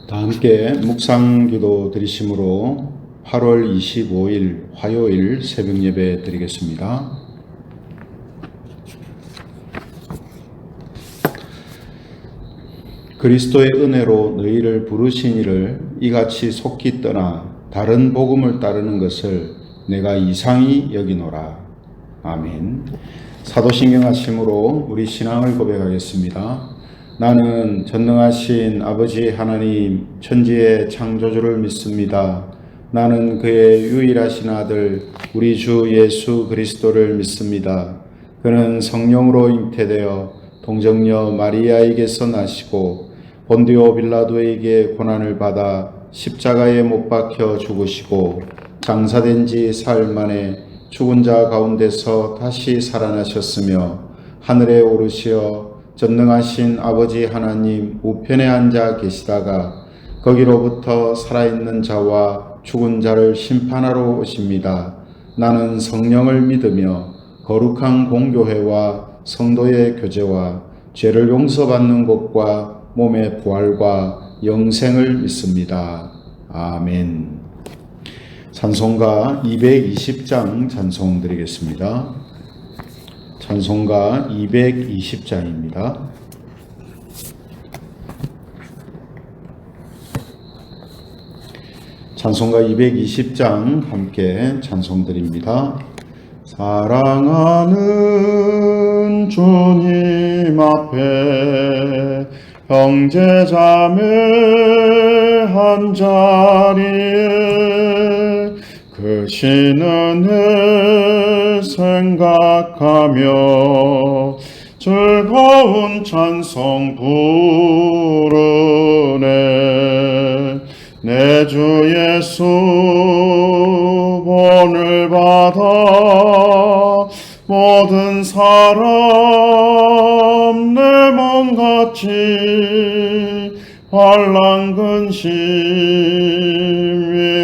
다 함께 묵상 기도 드리심으로 8월 25일 화요일 새벽 예배 드리겠습니다. 그리스도의 은혜로 너희를 부르신 이를 이같이 속히 떠나 다른 복음을 따르는 것을 내가 이상히 여기노라. 아멘. 사도신경 하심으로 우리 신앙을 고백하겠습니다. 나는 전능하신 아버지 하나님 천지의 창조주를 믿습니다. 나는 그의 유일하신 아들 우리 주 예수 그리스도를 믿습니다. 그는 성령으로 잉태되어 동정녀 마리아에게서 나시고 본디오 빌라도에게 고난을 받아 십자가에 못 박혀 죽으시고 장사된 지 사흘 만에 죽은 자 가운데서 다시 살아나셨으며 하늘에 오르시어 전능하신 아버지 하나님 우편에 앉아 계시다가 거기로부터 살아있는 자와 죽은 자를 심판하러 오십니다. 나는 성령을 믿으며 거룩한 공교회와 성도의 교제와 죄를 용서받는 것과 몸의 부활과 영생을 믿습니다. 아멘. 찬송가 220장 찬송 드리겠습니다. 찬송가 220장입니다. 찬송가 220장 함께 찬송 드립니다. 사랑하는 주님 앞에 형제자매 한자리에 크신 은혜 생각하며 즐거운 찬송 부르네. 내 주 예수 본을 받아 모든 사람 내 몸같이 환난 근심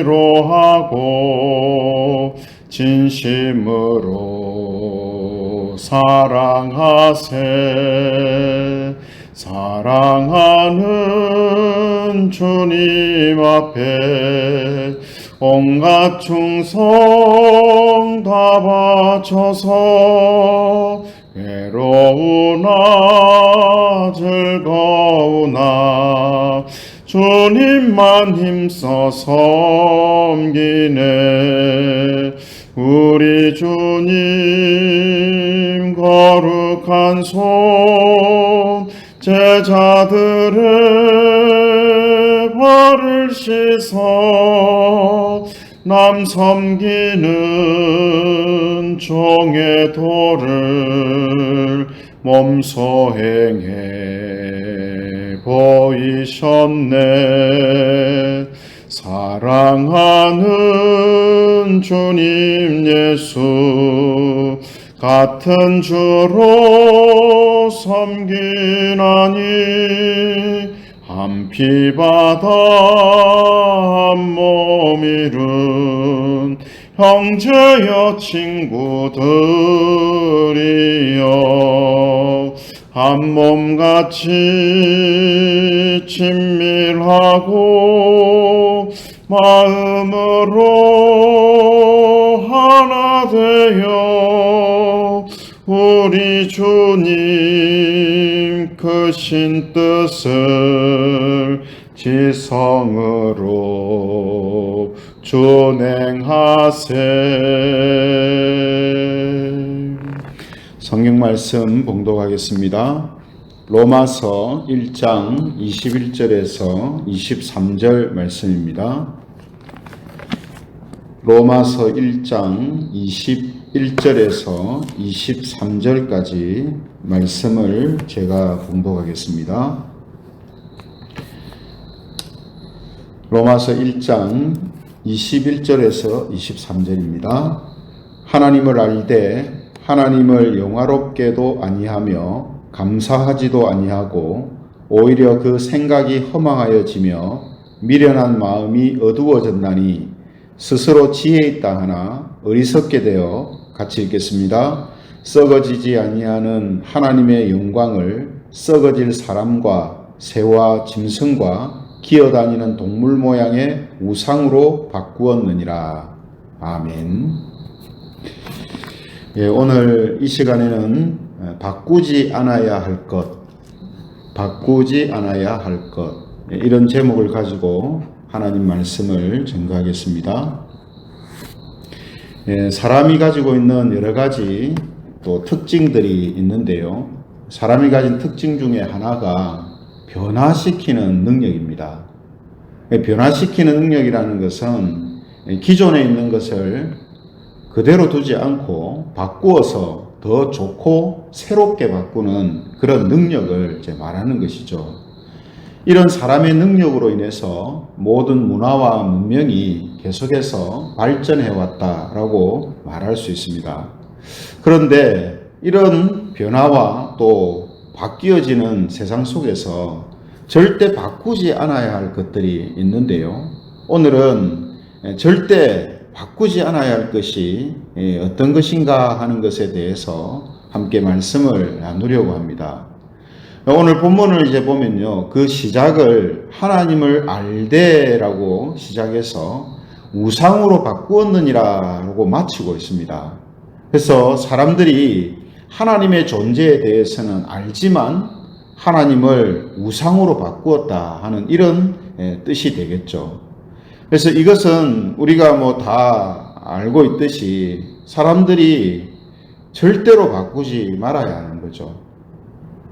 위로하고 진심으로 사랑하세. 사랑하는 주님 앞에 온갖 충성 다 바쳐서 외로우나 즐거우나 주님만 힘써 섬기네. 우리 주님 거룩한 손 제자들의 발을 씻어 남 섬기는 종의 도를 몸소 행해 보이셨네. 사랑하는 주님 예수 같은 주로 섬기나니 한 피 바다 한 몸 이룬 형제여 친구들이여 한 몸같이 친밀하고 마음으로 하나 되어 우리 주님 크신 뜻을 지성으로 준행하세. 성경 말씀 봉독하겠습니다. 로마서 1장 21절에서 23절 말씀입니다. 로마서 1장 21절에서 23절까지 말씀을 제가 봉독하겠습니다. 로마서 1장 21절에서 23절입니다. 하나님을 알되 하나님을 영화롭게도 아니하며 감사하지도 아니하고 오히려 그 생각이 허망하여지며 미련한 마음이 어두워졌나니 스스로 지혜 있다 하나 어리석게 되어 같이 읽겠습니다. 썩어지지 아니하는 하나님의 영광을 썩어질 사람과 새와 짐승과 기어다니는 동물 모양의 우상으로 바꾸었느니라. 아멘. 예, 오늘 이 시간에는 바꾸지 않아야 할 것, 바꾸지 않아야 할 것, 이런 제목을 가지고 하나님 말씀을 전가하겠습니다. 예, 사람이 가지고 있는 여러 가지 또 특징들이 있는데요. 사람이 가진 특징 중에 하나가 변화시키는 능력입니다. 변화시키는 능력이라는 것은 기존에 있는 것을 그대로 두지 않고 바꾸어서 더 좋고 새롭게 바꾸는 그런 능력을 이제 말하는 것이죠. 이런 사람의 능력으로 인해서 모든 문화와 문명이 계속해서 발전해 왔다라고 말할 수 있습니다. 그런데 이런 변화와 또 바뀌어지는 세상 속에서 절대 바꾸지 않아야 할 것들이 있는데요. 오늘은 절대 바꾸지 않아야 할 것이 어떤 것인가 하는 것에 대해서 함께 말씀을 나누려고 합니다. 오늘 본문을 이제 보면요. 그 시작을 하나님을 알되라고 시작해서 우상으로 바꾸었느니라고 마치고 있습니다. 그래서 사람들이 하나님의 존재에 대해서는 알지만 하나님을 우상으로 바꾸었다 하는 이런 뜻이 되겠죠. 그래서 이것은 우리가 뭐 다 알고 있듯이 사람들이 절대로 바꾸지 말아야 하는 거죠.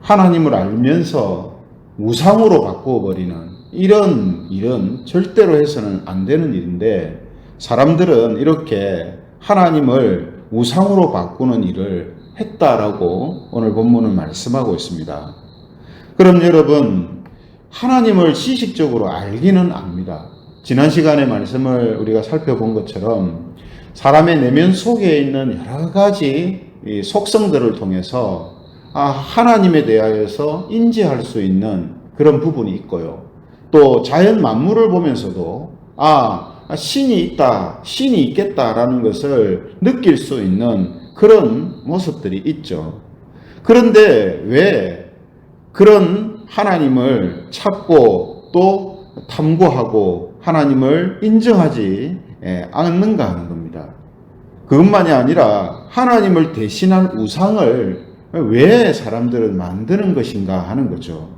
하나님을 알면서 우상으로 바꾸어버리는 이런 일은 절대로 해서는 안 되는 일인데 사람들은 이렇게 하나님을 우상으로 바꾸는 일을 했다라고 오늘 본문은 말씀하고 있습니다. 그럼 여러분, 하나님을 지식적으로 알기는 압니다. 지난 시간에 말씀을 우리가 살펴본 것처럼 사람의 내면 속에 있는 여러 가지 속성들을 통해서 하나님에 대하여서 인지할 수 있는 그런 부분이 있고요. 또 자연 만물을 보면서도 신이 있다, 신이 있겠다라는 것을 느낄 수 있는 그런 모습들이 있죠. 그런데 왜 그런 하나님을 찾고 또 탐구하고 하나님을 인정하지 않는가 하는 겁니다. 그것만이 아니라 하나님을 대신할 우상을 왜 사람들은 만드는 것인가 하는 거죠.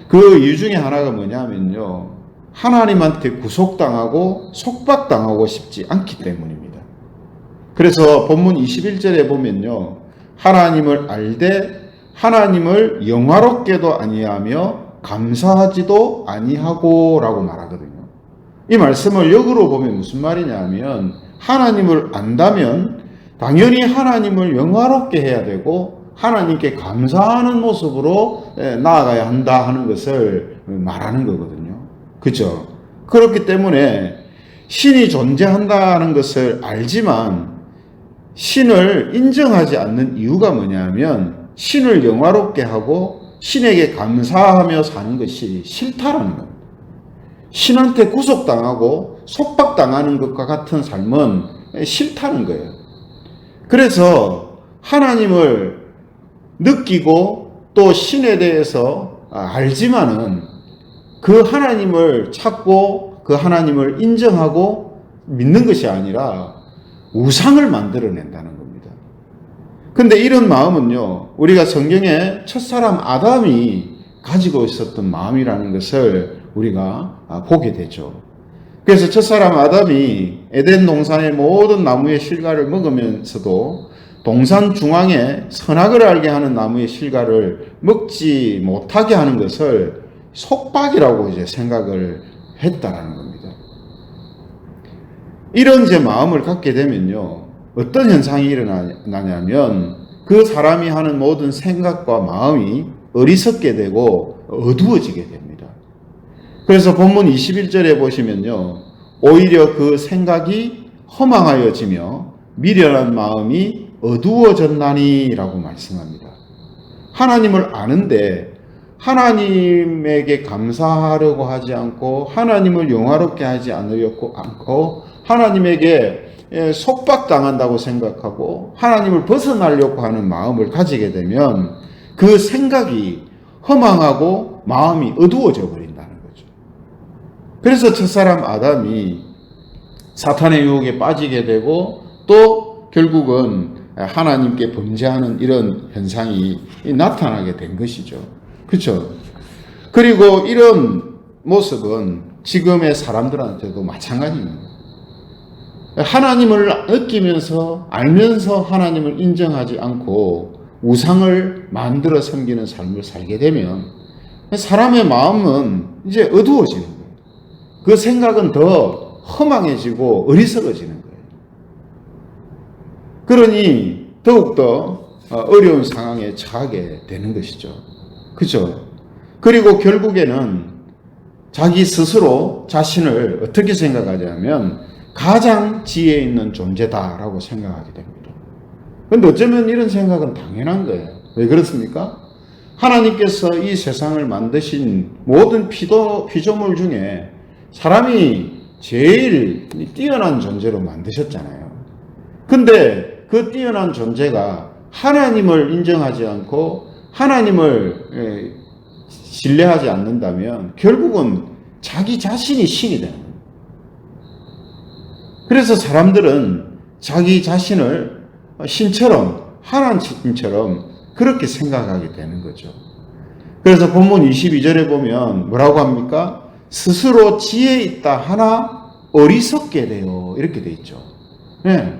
그 이유 중에 하나가 뭐냐면요. 하나님한테 구속당하고 속박당하고 싶지 않기 때문입니다. 그래서 본문 21절에 보면요. 하나님을 알되 하나님을 영화롭게도 아니하며 감사하지도 아니하고 라고 말하거든요. 이 말씀을 역으로 보면 무슨 말이냐 하면 하나님을 안다면 당연히 하나님을 영화롭게 해야 되고 하나님께 감사하는 모습으로 나아가야 한다 하는 것을 말하는 거거든요. 그죠? 그렇기 때문에 신이 존재한다는 것을 알지만 신을 인정하지 않는 이유가 뭐냐면 신을 영화롭게 하고 신에게 감사하며 사는 것이 싫다라는 겁니다. 신한테 구속당하고 속박당하는 것과 같은 삶은 싫다는 거예요. 그래서 하나님을 느끼고 또 신에 대해서 알지만은 그 하나님을 찾고 그 하나님을 인정하고 믿는 것이 아니라 우상을 만들어낸다는 겁니다. 근데 이런 마음은요, 우리가 성경에 첫사람 아담이 가지고 있었던 마음이라는 것을 우리가 보게 되죠. 그래서 첫사람 아담이 에덴 동산의 모든 나무의 실과를 먹으면서도 동산 중앙에 선악을 알게 하는 나무의 실과를 먹지 못하게 하는 것을 속박이라고 이제 생각을 했다라는 겁니다. 이런 이제 마음을 갖게 되면요, 어떤 현상이 일어나냐면 그 사람이 하는 모든 생각과 마음이 어리석게 되고 어두워지게 됩니다. 그래서 본문 21절에 보시면요, 오히려 그 생각이 허망하여지며 미련한 마음이 어두워졌나니라고 말씀합니다. 하나님을 아는데 하나님에게 감사하려고 하지 않고 하나님을 영화롭게 하지 않고 하나님에게 속박당한다고 생각하고 하나님을 벗어나려고 하는 마음을 가지게 되면 그 생각이 허망하고 마음이 어두워져 버린다는 거죠. 그래서 첫사람 아담이 사탄의 유혹에 빠지게 되고 또 결국은 하나님께 범죄하는 이런 현상이 나타나게 된 것이죠. 그렇죠? 그리고 이런 모습은 지금의 사람들한테도 마찬가지입니다. 하나님을 느끼면서 알면서 하나님을 인정하지 않고 우상을 만들어 섬기는 삶을 살게 되면 사람의 마음은 이제 어두워지는 거예요. 그 생각은 더 허망해지고 어리석어지는 거예요. 그러니 더욱더 어려운 상황에 처하게 되는 것이죠. 그죠? 그리고 결국에는 자기 스스로 자신을 어떻게 생각하냐면 가장 지혜 있는 존재다라고 생각하게 됩니다. 그런데 어쩌면 이런 생각은 당연한 거예요. 왜 그렇습니까? 하나님께서 이 세상을 만드신 모든 피조물 중에 사람이 제일 뛰어난 존재로 만드셨잖아요. 근데 그 뛰어난 존재가 하나님을 인정하지 않고 하나님을 신뢰하지 않는다면 결국은 자기 자신이 신이 되는 거예요. 그래서 사람들은 자기 자신을 신처럼, 하나님처럼 그렇게 생각하게 되는 거죠. 그래서 본문 22절에 보면 뭐라고 합니까? 스스로 지혜 있다 하나 어리석게 돼요. 이렇게 돼 있죠. 네.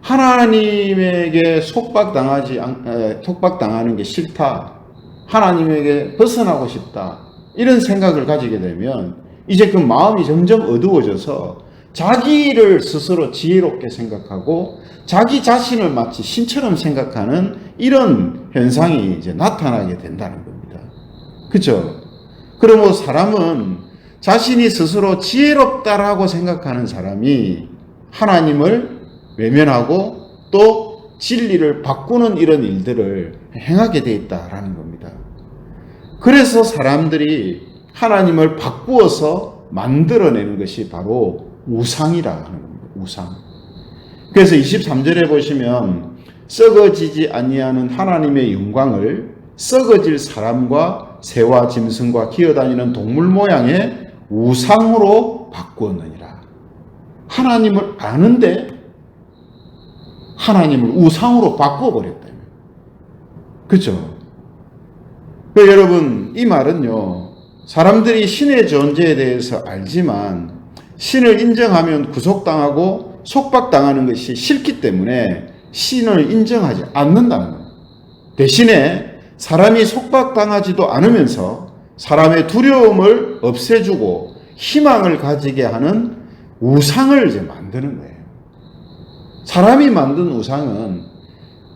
하나님에게 속박당하는 게 싫다. 하나님에게 벗어나고 싶다. 이런 생각을 가지게 되면 이제 그 마음이 점점 어두워져서 자기를 스스로 지혜롭게 생각하고 자기 자신을 마치 신처럼 생각하는 이런 현상이 이제 나타나게 된다는 겁니다. 그렇죠? 그러므로 사람은 자신이 스스로 지혜롭다라고 생각하는 사람이 하나님을 외면하고 또 진리를 바꾸는 이런 일들을 행하게 돼 있다라는 겁니다. 그래서 사람들이 하나님을 바꾸어서 만들어내는 것이 바로 우상이라 하는 겁니다. 우상. 그래서 23절에 보시면 썩어지지 아니하는 하나님의 영광을 썩어질 사람과 새와 짐승과 기어다니는 동물 모양의 우상으로 바꾸었느니라. 하나님을 아는데 하나님을 우상으로 바꿔버렸다며. 그렇죠? 여러분, 이 말은요, 사람들이 신의 존재에 대해서 알지만 신을 인정하면 구속당하고 속박당하는 것이 싫기 때문에 신을 인정하지 않는다는 거예요. 대신에 사람이 속박당하지도 않으면서 사람의 두려움을 없애주고 희망을 가지게 하는 우상을 이제 만드는 거예요. 사람이 만든 우상은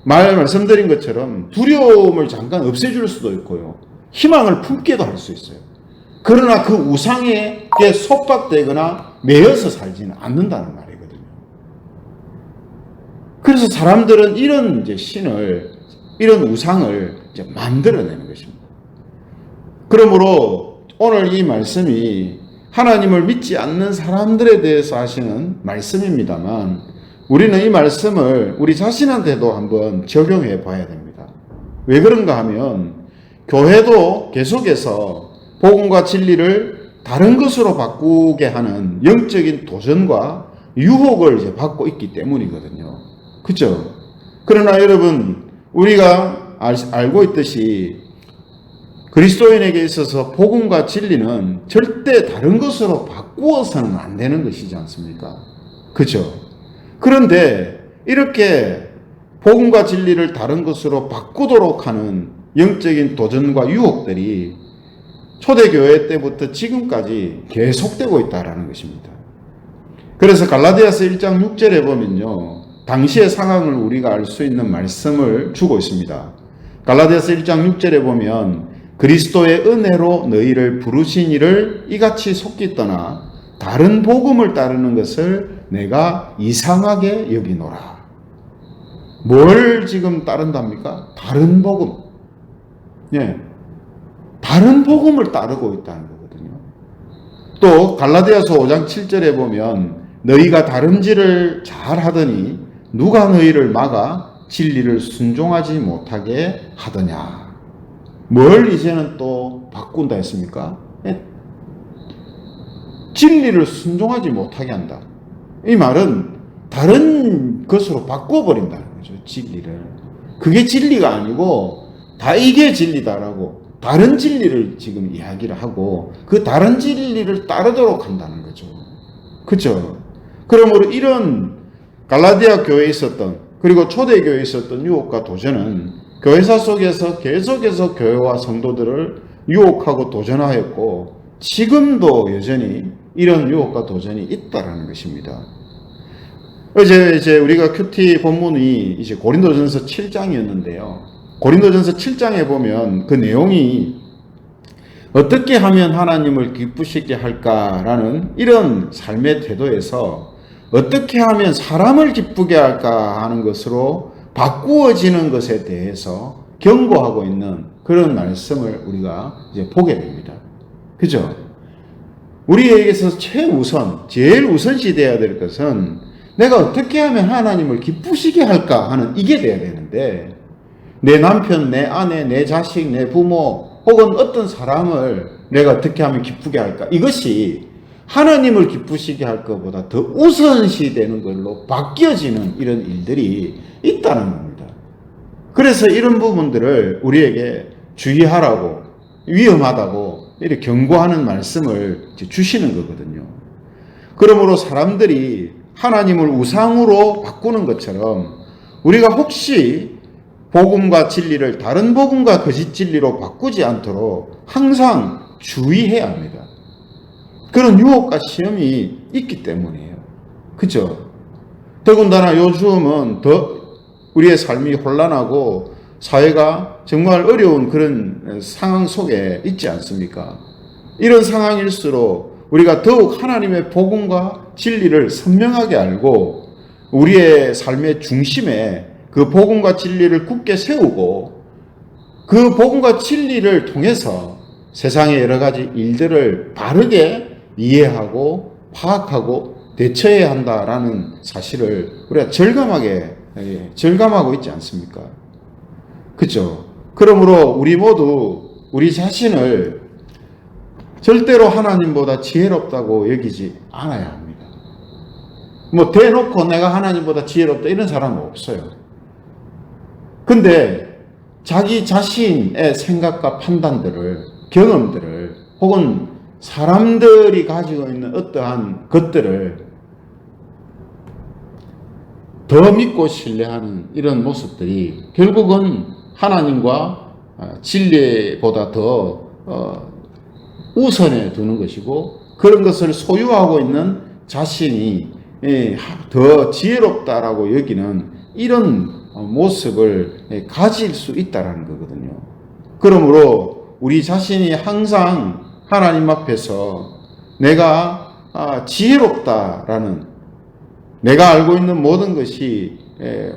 말씀드린 것처럼 두려움을 잠깐 없애줄 수도 있고요. 희망을 품게도 할 수 있어요. 그러나 그 우상에 속박되거나 매여서 살지는 않는다는 말이거든요. 그래서 사람들은 이런 이제 신을, 이런 우상을 이제 만들어내는 것입니다. 그러므로 오늘 이 말씀이 하나님을 믿지 않는 사람들에 대해서 하시는 말씀입니다만 우리는 이 말씀을 우리 자신한테도 한번 적용해 봐야 됩니다. 왜 그런가 하면 교회도 계속해서 복음과 진리를 다른 것으로 바꾸게 하는 영적인 도전과 유혹을 이제 받고 있기 때문이거든요. 그렇죠? 그러나 여러분, 우리가 알고 있듯이 그리스도인에게 있어서 복음과 진리는 절대 다른 것으로 바꾸어서는 안 되는 것이지 않습니까? 그렇죠? 그런데 이렇게 복음과 진리를 다른 것으로 바꾸도록 하는 영적인 도전과 유혹들이 초대교회 때부터 지금까지 계속되고 있다는 것입니다. 그래서 갈라디아서 1장 6절에 보면요, 당시의 상황을 우리가 알 수 있는 말씀을 주고 있습니다. 갈라디아서 1장 6절에 보면 그리스도의 은혜로 너희를 부르신 이를 이같이 속기 떠나 다른 복음을 따르는 것을 내가 이상하게 여기노라. 뭘 지금 따른답니까? 다른 복음. 예. 다른 복음을 따르고 있다는 거거든요. 또 갈라디아서 5장 7절에 보면 너희가 다름질을 잘 하더니 누가 너희를 막아 진리를 순종하지 못하게 하더냐. 뭘 이제는 또 바꾼다 했습니까? 진리를 순종하지 못하게 한다. 이 말은 다른 것으로 바꿔버린다는 거죠. 진리를. 그게 진리가 아니고 다 이게 진리다라고 다른 진리를 지금 이야기를 하고 그 다른 진리를 따르도록 한다는 거죠. 그렇죠? 그러므로 이런 갈라디아 교회에 있었던 그리고 초대교회에 있었던 유혹과 도전은 교회사 속에서 계속해서 교회와 성도들을 유혹하고 도전하였고 지금도 여전히 이런 유혹과 도전이 있다라는 것입니다. 이제 우리가 큐티 본문이 이제 고린도전서 7장이었는데요. 고린도전서 7장에 보면 그 내용이 어떻게 하면 하나님을 기쁘시게 할까라는 이런 삶의 태도에서 어떻게 하면 사람을 기쁘게 할까 하는 것으로 바꾸어지는 것에 대해서 경고하고 있는 그런 말씀을 우리가 이제 보게 됩니다. 그죠? 우리에게서 제일 우선시 되어야 될 것은 내가 어떻게 하면 하나님을 기쁘시게 할까 하는 이게 돼야 되는데 내 남편, 내 아내, 내 자식, 내 부모 혹은 어떤 사람을 내가 어떻게 하면 기쁘게 할까 이것이 하나님을 기쁘시게 할 것보다 더 우선시 되는 걸로 바뀌어지는 이런 일들이 있다는 겁니다. 그래서 이런 부분들을 우리에게 주의하라고 위험하다고 이렇게 경고하는 말씀을 주시는 거거든요. 그러므로 사람들이 하나님을 우상으로 바꾸는 것처럼 우리가 혹시 복음과 진리를 다른 복음과 거짓 진리로 바꾸지 않도록 항상 주의해야 합니다. 그런 유혹과 시험이 있기 때문이에요. 그죠? 더군다나 요즘은 더 우리의 삶이 혼란하고 사회가 정말 어려운 그런 상황 속에 있지 않습니까? 이런 상황일수록 우리가 더욱 하나님의 복음과 진리를 선명하게 알고 우리의 삶의 중심에 그 복음과 진리를 굳게 세우고 그 복음과 진리를 통해서 세상의 여러 가지 일들을 바르게 이해하고 파악하고 대처해야 한다라는 사실을 우리가 절감하고 있지 않습니까? 그렇죠? 그러므로 우리 모두 우리 자신을 절대로 하나님보다 지혜롭다고 여기지 않아야 합니다. 뭐 대놓고 내가 하나님보다 지혜롭다 이런 사람은 없어요. 근데 자기 자신의 생각과 판단들을 경험들을 혹은 사람들이 가지고 있는 어떠한 것들을 더 믿고 신뢰하는 이런 모습들이 결국은 하나님과 진리보다 더 우선에 두는 것이고 그런 것을 소유하고 있는 자신이 더 지혜롭다라고 여기는 이런 모습을 가질 수 있다는 거거든요. 그러므로 우리 자신이 항상 하나님 앞에서 내가 지혜롭다라는 내가 알고 있는 모든 것이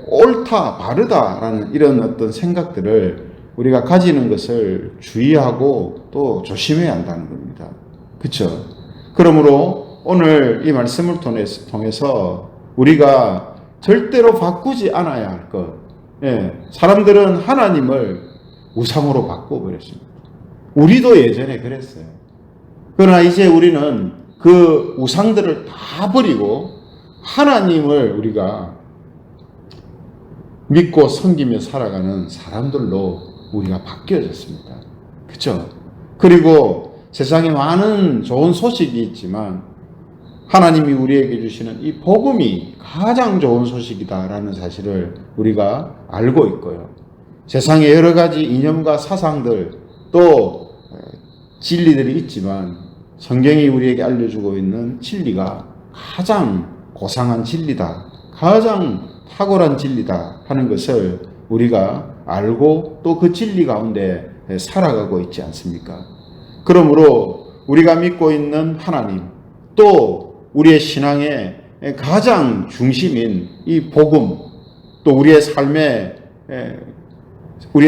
옳다, 바르다라는 이런 어떤 생각들을 우리가 가지는 것을 주의하고 또 조심해야 한다는 겁니다. 그렇죠? 그러므로 오늘 이 말씀을 통해서 우리가 절대로 바꾸지 않아야 할 것. 사람들은 하나님을 우상으로 바꿔버렸습니다. 우리도 예전에 그랬어요. 그러나 이제 우리는 그 우상들을 다 버리고 하나님을 우리가 믿고 섬기며 살아가는 사람들로 우리가 바뀌어졌습니다. 그렇죠? 그리고 세상에 많은 좋은 소식이 있지만 하나님이 우리에게 주시는 이 복음이 가장 좋은 소식이다라는 사실을 우리가 알고 있고요. 세상에 여러 가지 이념과 사상들 또 진리들이 있지만 성경이 우리에게 알려주고 있는 진리가 가장 고상한 진리다. 가장 탁월한 진리다 하는 것을 우리가 알고 또 그 진리 가운데 살아가고 있지 않습니까? 그러므로 우리가 믿고 있는 하나님 또 우리의 신앙의 가장 중심인 이 복음 또 우리의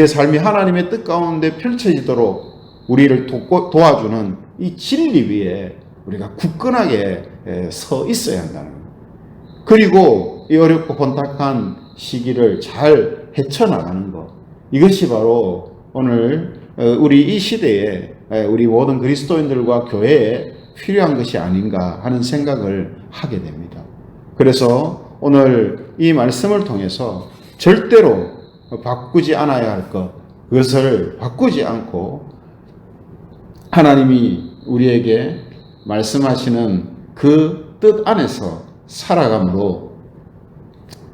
삶이 하나님의 뜻 가운데 펼쳐지도록 우리를 도와주는 이 진리 위에 우리가 굳건하게 서 있어야 한다는 거예요. 그리고 이 어렵고 번tak한 시기를 잘 헤쳐나가는 것. 이것이 바로 오늘 우리 이 시대에 우리 모든 그리스도인들과 교회의 필요한 것이 아닌가 하는 생각을 하게 됩니다. 그래서 오늘 이 말씀을 통해서 절대로 바꾸지 않아야 할 것, 그것을 바꾸지 않고 하나님이 우리에게 말씀하시는 그 뜻 안에서 살아감으로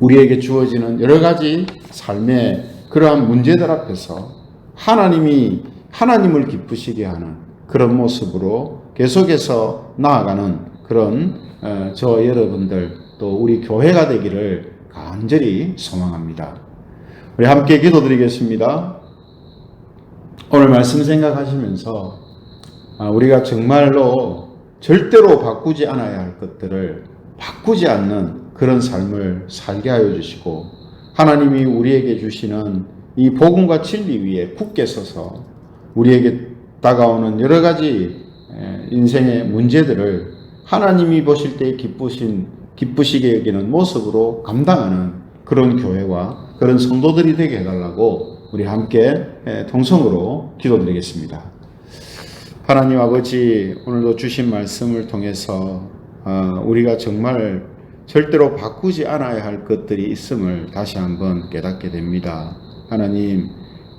우리에게 주어지는 여러 가지 삶의 그러한 문제들 앞에서 하나님을 기쁘시게 하는 그런 모습으로 계속해서 나아가는 그런 저와 여러분들 또 우리 교회가 되기를 간절히 소망합니다. 우리 함께 기도드리겠습니다. 오늘 말씀 생각하시면서 우리가 정말로 절대로 바꾸지 않아야 할 것들을 바꾸지 않는 그런 삶을 살게 하여 주시고 하나님이 우리에게 주시는 이 복음과 진리 위에 굳게 서서 우리에게 다가오는 여러 가지 인생의 문제들을 하나님이 보실 때 기쁘시게 여기는 모습으로 감당하는 그런 교회와 그런 성도들이 되게 해달라고 우리 함께 통성으로 기도드리겠습니다. 하나님 아버지, 오늘도 주신 말씀을 통해서 우리가 정말 절대로 바꾸지 않아야 할 것들이 있음을 다시 한번 깨닫게 됩니다. 하나님,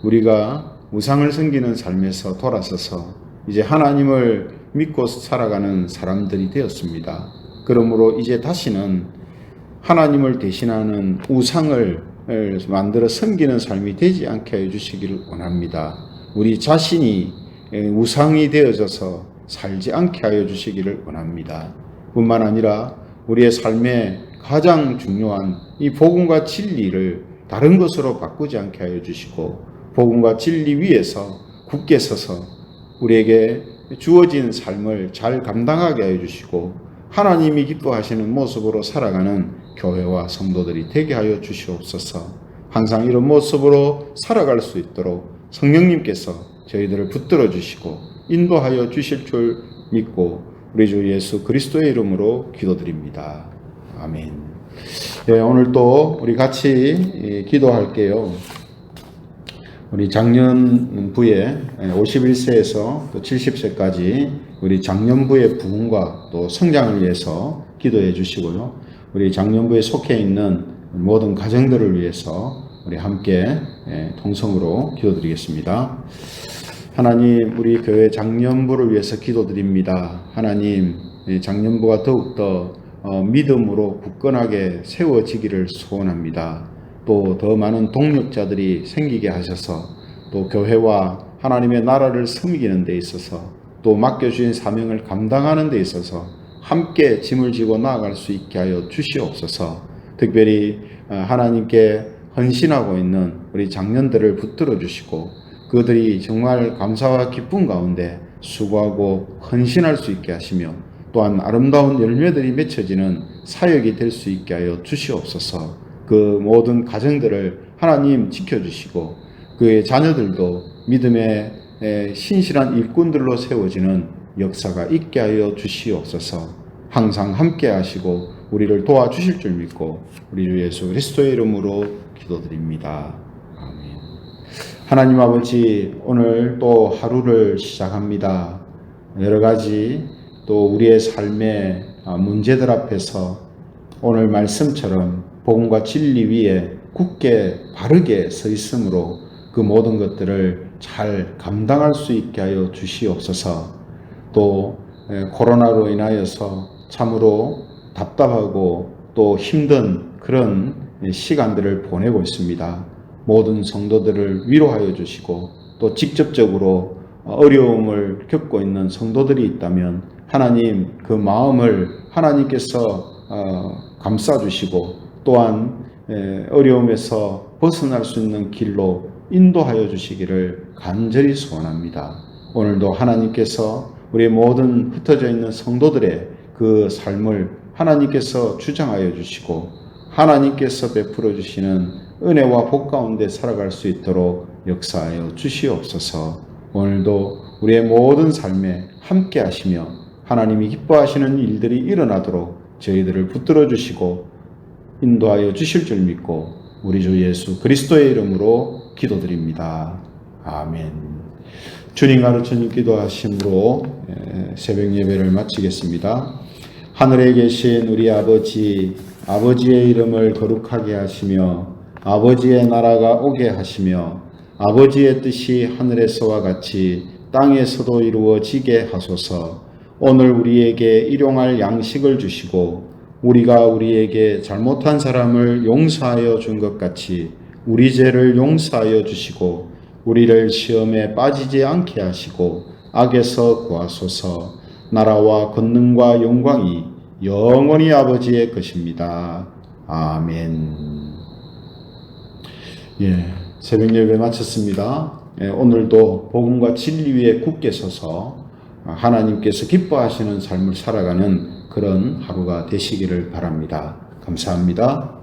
우리가 우상을 섬기는 삶에서 돌아서서 이제 하나님을 믿고 살아가는 사람들이 되었습니다. 그러므로 이제 다시는 하나님을 대신하는 우상을 만들어 섬기는 삶이 되지 않게 해 주시기를 원합니다. 우리 자신이 우상이 되어져서 살지 않게 하여 주시기를 원합니다. 뿐만 아니라 우리의 삶에 가장 중요한 이 복음과 진리를 다른 것으로 바꾸지 않게 하여 주시고 복음과 진리 위에서 굳게 서서 우리에게 주어진 삶을 잘 감당하게 하여 주시고 하나님이 기뻐하시는 모습으로 살아가는 교회와 성도들이 되게 하여 주시옵소서. 항상 이런 모습으로 살아갈 수 있도록 성령님께서 저희들을 붙들어 주시고 인도하여 주실 줄 믿고 우리 주 예수 그리스도의 이름으로 기도드립니다. 아멘. 네, 오늘 또 우리 같이 기도할게요. 우리 장년부에 51세에서 또 70세까지 우리 장년부의 부흥과 또 성장을 위해서 기도해 주시고요. 우리 장년부에 속해 있는 모든 가정들을 위해서 우리 함께 통성으로 기도드리겠습니다. 하나님, 우리 교회 장년부를 위해서 기도드립니다. 하나님, 장년부가 더욱더 믿음으로 굳건하게 세워지기를 소원합니다. 또 더 많은 동력자들이 생기게 하셔서 또 교회와 하나님의 나라를 섬기는 데 있어서 또 맡겨주신 사명을 감당하는 데 있어서 함께 짐을 지고 나아갈 수 있게 하여 주시옵소서. 특별히 하나님께 헌신하고 있는 우리 장년들을 붙들어 주시고 그들이 정말 감사와 기쁨 가운데 수고하고 헌신할 수 있게 하시며 또한 아름다운 열매들이 맺혀지는 사역이 될 수 있게 하여 주시옵소서. 그 모든 가정들을 하나님 지켜주시고 그의 자녀들도 믿음의 신실한 일꾼들로 세워지는 역사가 있게 하여 주시옵소서. 항상 함께 하시고 우리를 도와주실 줄 믿고 우리 주 예수 그리스도의 이름으로 기도드립니다. 아멘. 하나님 아버지, 오늘 또 하루를 시작합니다. 여러 가지 또 우리의 삶의 문제들 앞에서 오늘 말씀처럼 복음과 진리 위에 굳게 바르게 서 있으므로 그 모든 것들을 잘 감당할 수 있게 하여 주시옵소서. 또 코로나로 인하여서 참으로 답답하고 또 힘든 그런 시간들을 보내고 있습니다. 모든 성도들을 위로하여 주시고 또 직접적으로 어려움을 겪고 있는 성도들이 있다면 하나님 그 마음을 하나님께서 감싸주시고 또한 어려움에서 벗어날 수 있는 길로 인도하여 주시기를 간절히 소원합니다. 오늘도 하나님께서 우리의 모든 흩어져 있는 성도들의 그 삶을 하나님께서 주장하여 주시고 하나님께서 베풀어 주시는 은혜와 복 가운데 살아갈 수 있도록 역사하여 주시옵소서. 오늘도 우리의 모든 삶에 함께 하시며 하나님이 기뻐하시는 일들이 일어나도록 저희들을 붙들어 주시고 인도하여 주실 줄 믿고 우리 주 예수 그리스도의 이름으로 기도드립니다. 아멘. 주님 가르쳐 준 기도하심으로 새벽 예배를 마치겠습니다. 하늘에 계신 우리 아버지, 아버지의 이름을 거룩하게 하시며 아버지의 나라가 오게 하시며 아버지의 뜻이 하늘에서와 같이 땅에서도 이루어지게 하소서. 오늘 우리에게 일용할 양식을 주시고 우리가 우리에게 잘못한 사람을 용서하여 준 것 같이 우리 죄를 용서하여 주시고 우리를 시험에 빠지지 않게 하시고 악에서 구하소서. 나라와 권능과 영광이 영원히 아버지의 것입니다. 아멘. 새벽 예배 마쳤습니다. 오늘도 복음과 진리 위에 굳게 서서 하나님께서 기뻐하시는 삶을 살아가는 그런 하루가 되시기를 바랍니다. 감사합니다.